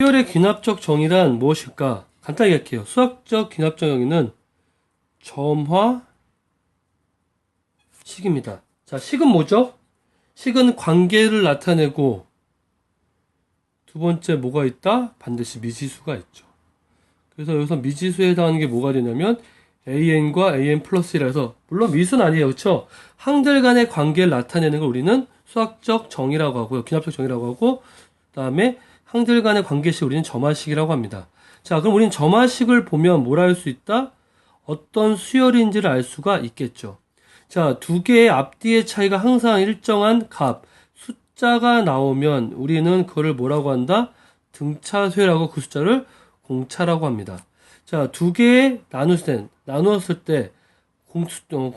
수열의 귀납적 정의란 무엇일까? 간단히 얘기할게요. 수학적 귀납적 정의는 점화 식입니다. 자, 식은 뭐죠? 식은 관계를 나타내고 두 번째 뭐가 있다? 반드시 미지수가 있죠. 그래서 여기서 미지수에 해당하는 게 뭐가 되냐면 an과 an 플러스 1이라 해서 물론 미수는 아니에요. 그렇죠? 항들 간의 관계를 나타내는 걸 우리는 수학적 정의라고 하고요. 귀납적 정의라고 하고 그 다음에 항들 간의 관계식 우리는 점화식이라고 합니다. 자, 그럼 우리는 점화식을 보면 뭘 알 수 있다? 어떤 수열인지를 알 수가 있겠죠. 자, 두 개의 앞뒤의 차이가 항상 일정한 값, 숫자가 나오면 우리는 그거를 뭐라고 한다? 등차수열하고 그 숫자를 공차라고 합니다. 자, 두 개의 나누었을 때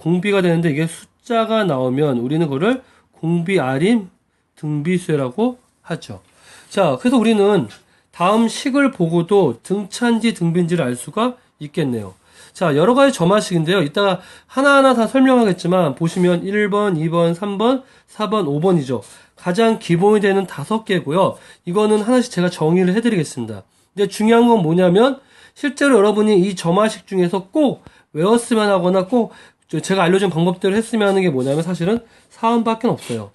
공비가 되는데 이게 숫자가 나오면 우리는 그거를 공비 아림 등비수열하고 하죠. 자, 그래서 우리는 다음 식을 보고도 등차인지 등비인지를 알 수가 있겠네요. 자, 여러 가지 점화식인데요. 이따가 하나하나 다 설명하겠지만 보시면 1번, 2번, 3번, 4번, 5번이죠. 가장 기본이 되는 5개고요. 이거는 하나씩 제가 정의를 해드리겠습니다. 근데 중요한 건 뭐냐면 실제로 여러분이 이 점화식 중에서 꼭 외웠으면 하거나 꼭 제가 알려준 방법대로 했으면 하는 게 뭐냐면 사실은 4번밖에 없어요.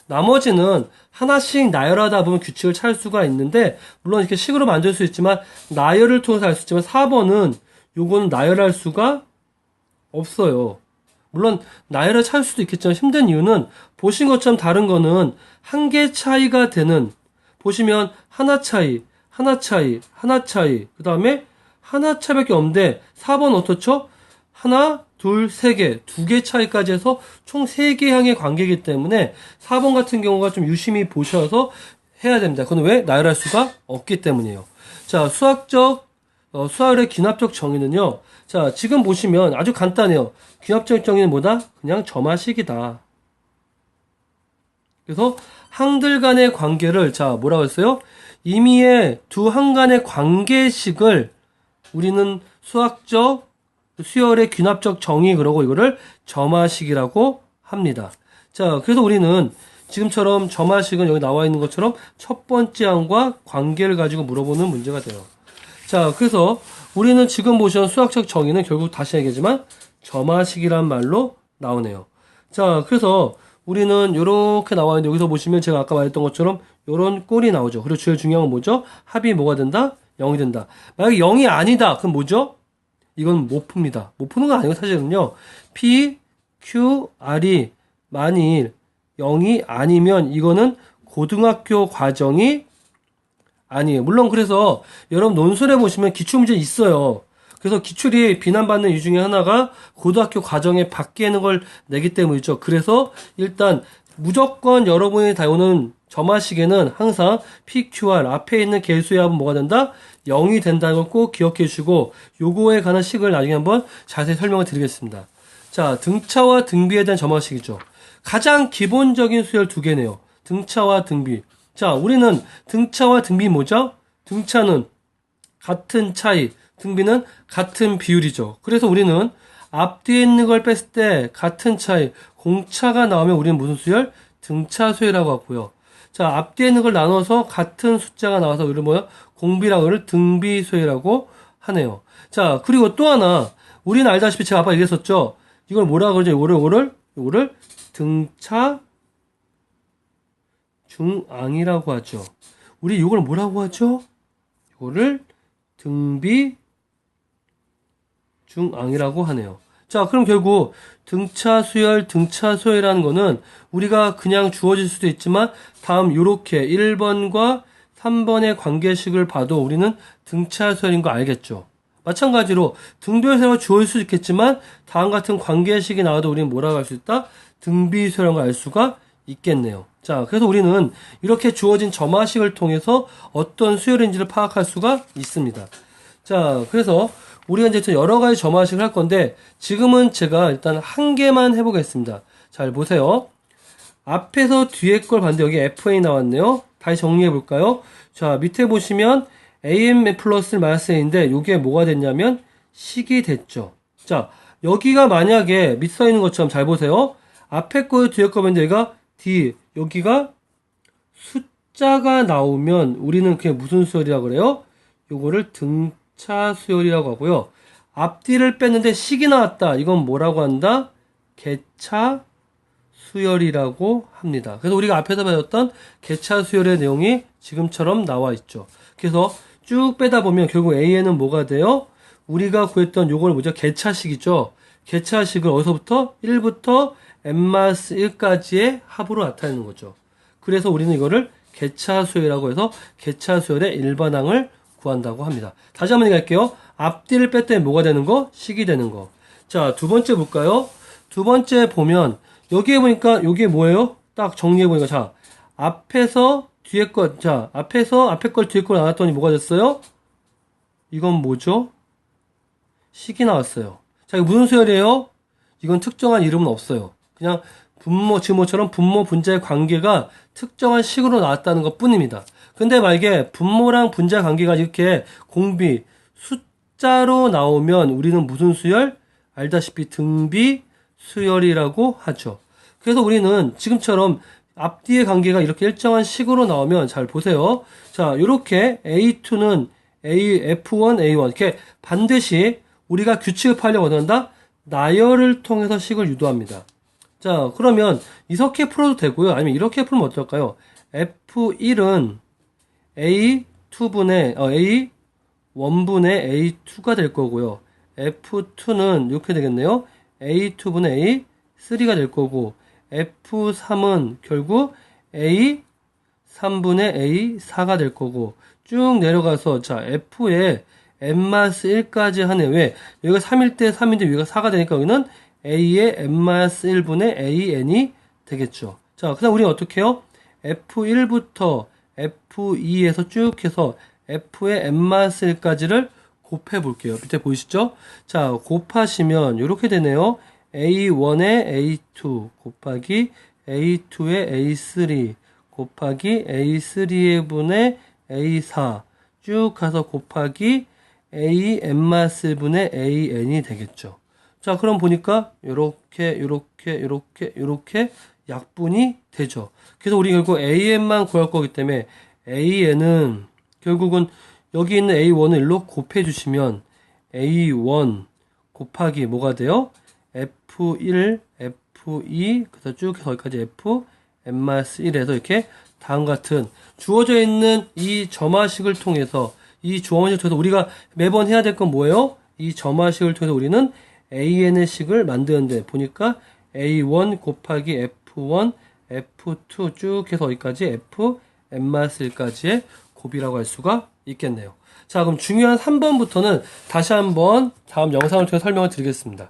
나머지는 하나씩 나열하다 보면 규칙을 찾을 수가 있는데 물론 이렇게 식으로 만들 수 있지만 나열을 통해서 알 수 있지만 4번은 요거는 나열할 수가 없어요. 물론 나열을 찾을 수도 있겠지만 힘든 이유는 보신 것처럼 다른 거는 한 개 차이가 되는 보시면 하나 차이, 하나 차이, 하나 차이 그 다음에 하나 차이밖에 없는데 4번 어떻죠? 하나, 둘, 세 개, 두 개 차이까지 해서 총 3개 향의 관계이기 때문에 4번 같은 경우가 좀 유심히 보셔서 해야 됩니다. 그건 왜? 나열할 수가 없기 때문이에요. 자, 수학의 귀납적 정의는요. 자, 지금 보시면 아주 간단해요. 귀납적 정의는 뭐다? 그냥 점화식이다. 그래서 항들 간의 관계를 자, 뭐라고 했어요? 임의의 두 항 간의 관계식을 우리는 수열의 귀납적 정의 그러고 이거를 점화식이라고 합니다. 자, 그래서 우리는 지금처럼 점화식은 여기 나와 있는 것처럼 첫 번째 항과 관계를 가지고 물어보는 문제가 돼요. 자, 그래서 우리는 지금 보시는 수학적 정의는 결국 다시 얘기하지만 점화식이란 말로 나오네요. 자, 그래서 우리는 이렇게 나와 있는데 여기서 보시면 제가 아까 말했던 것처럼 이런 꼴이 나오죠. 그리고 제일 중요한 건 뭐죠? 합이 뭐가 된다? 0이 된다. 만약에 0이 아니다. 그럼 뭐죠? 이건 못 풉니다. 못 푸는 건 아니고 사실은요. P, Q, R이 만일 0이 아니면 이거는 고등학교 과정이 아니에요. 물론 그래서 여러분 논술에 보시면 기출문제 있어요. 그래서 기출이 비난받는 이유 중에 하나가 고등학교 과정에 바뀌는 걸 내기 때문이죠. 그래서 일단 무조건 여러분이 다오는 점화식에는 항상 PQR 앞에 있는 개수의 합은 뭐가 된다? 0이 된다는 걸 꼭 기억해 주시고 요거에 관한 식을 나중에 한번 자세히 설명을 드리겠습니다. 자, 등차와 등비에 대한 점화식이죠. 가장 기본적인 수열 두 개네요. 등차와 등비. 자, 우리는 등차와 등비 뭐죠? 등차는 같은 차이, 등비는 같은 비율이죠. 그래서 우리는 앞뒤에 있는 걸 뺐을 때 같은 차이, 공차가 나오면 우리는 무슨 수열? 등차 수열이라고 하고요. 자, 앞뒤에 있는 걸 나눠서 같은 숫자가 나와서 우리는 뭐야? 공비라고 하는 등비 수열이라고 하네요. 자, 그리고 또 하나, 우리는 알다시피 제가 아까 얘기했었죠? 이걸 뭐라고 그러죠? 이거를 등차 중앙이라고 하죠. 우리 이걸 뭐라고 하죠? 이거를 등비 중앙이라고 하네요. 자, 그럼 결국 등차 수열, 등차 소열이라는 거는 우리가 그냥 주어질 수도 있지만 다음 요렇게 1번과 3번의 관계식을 봐도 우리는 등차 수열인 거 알겠죠? 마찬가지로 등비수열가 주어질 수도 있겠지만 다음 같은 관계식이 나와도 우리는 뭐라고 할 수 있다? 등비수열인 걸 알 수가 있겠네요. 자, 그래서 우리는 이렇게 주어진 점화식을 통해서 어떤 수열인지를 파악할 수가 있습니다. 자, 그래서 우리가 이제 여러 가지 점화식을 할 건데 지금은 제가 일단 한 개만 해보겠습니다. 잘 보세요. 앞에서 뒤에 걸 봤는데 여기 FA 나왔네요. 다시 정리해 볼까요? 자, 밑에 보시면 AM 플러스 마이너스 A인데 이게 뭐가 됐냐면 식이 됐죠. 자, 여기가 만약에 밑에 써 있는 것처럼 잘 보세요. 앞에 거에 뒤에 거 봤는데 여기가 D, 여기가 숫자가 나오면 우리는 그게 무슨 수열이라고 그래요? 요거를 등차 수열이라고 하고요. 앞뒤를 뺐는데 식이 나왔다. 이건 뭐라고 한다? 개차 수열이라고 합니다. 그래서 우리가 앞에서 배웠던 개차 수열의 내용이 지금처럼 나와 있죠. 그래서 쭉 빼다 보면 결국 A에는 뭐가 돼요? 우리가 구했던 요걸 뭐죠? 개차식이죠. 개차식을 어디서부터? 1부터 n-1까지의 합으로 나타내는 거죠. 그래서 우리는 이거를 개차수열이라고 해서 개차수열의 일반항을 구한다고 합니다. 다시 한번 얘기할게요. 앞뒤를 뺐더니 뭐가 되는 거? 식이 되는 거. 자, 두 번째 볼까요? 두 번째 보면 여기에 보니까 이게 뭐예요? 딱 정리해 보니까 자, 앞에서 뒤에 것, 자, 앞에서 앞에 걸 뒤에 걸 나눴더니 뭐가 됐어요? 이건 뭐죠? 식이 나왔어요. 자, 이거 무슨 수열이에요? 이건 특정한 이름은 없어요. 그냥 분모, 지금 뭐처럼 분모, 분자의 관계가 특정한 식으로 나왔다는 것 뿐입니다. 근데 만약에 분모랑 분자 관계가 이렇게 공비, 숫자로 나오면 우리는 무슨 수열? 알다시피 등비 수열이라고 하죠. 그래서 우리는 지금처럼 앞뒤의 관계가 이렇게 일정한 식으로 나오면 잘 보세요. 자, 이렇게 A2는 F1, A1 이렇게 반드시 우리가 규칙을 파려고 한다. 나열을 통해서 식을 유도합니다. 자, 그러면 이렇게 풀어도 되고요. 아니면 이렇게 풀면 어떨까요? F1은 A2분의 A1분의 A2가 될 거고요. F2는 이렇게 되겠네요. A2분의 A3가 될 거고 F3은 결국 A3분의 A4가 될 거고 쭉 내려가서 자 F에 n-1까지 하네. 왜? 여기가 3일 때 3인데 여기가 4가 되니까 여기는 A의 n-1분의 AN이 되겠죠. 자, 그 다음 우리는 어떻게 해요? F1부터 F2에서 쭉 해서 F의 n-1까지를 곱해 볼게요. 밑에 보이시죠? 자, 곱하시면 이렇게 되네요. A1의 A2 곱하기 A2의 A3 곱하기 A3의 분의 A4 쭉 가서 곱하기 A n-1분의 AN이 되겠죠. 자, 그럼 보니까 요렇게 약분이 되죠. 그래서 우리 결국 AN만 구할 거기 때문에 AN은 결국은 여기 있는 A1을 일로 곱해 주시면 A1 곱하기 뭐가 돼요? F1, F2, 그래서 쭉 해서 여기까지 F, n-1에서 이렇게 다음과 같은 주어져 있는 이 점화식을 통해서 이 주어식을 통해서 우리가 매번 해야 될 건 뭐예요? 이 점화식을 통해서 우리는 AN의 식을 만드는데 보니까 A1 곱하기 F1, F2 쭉 해서 여기까지 F, n-1까지의 곱이라고 할 수가 있겠네요. 자, 그럼 중요한 3번부터는 다시 한번 다음 영상을 통해 설명을 드리겠습니다.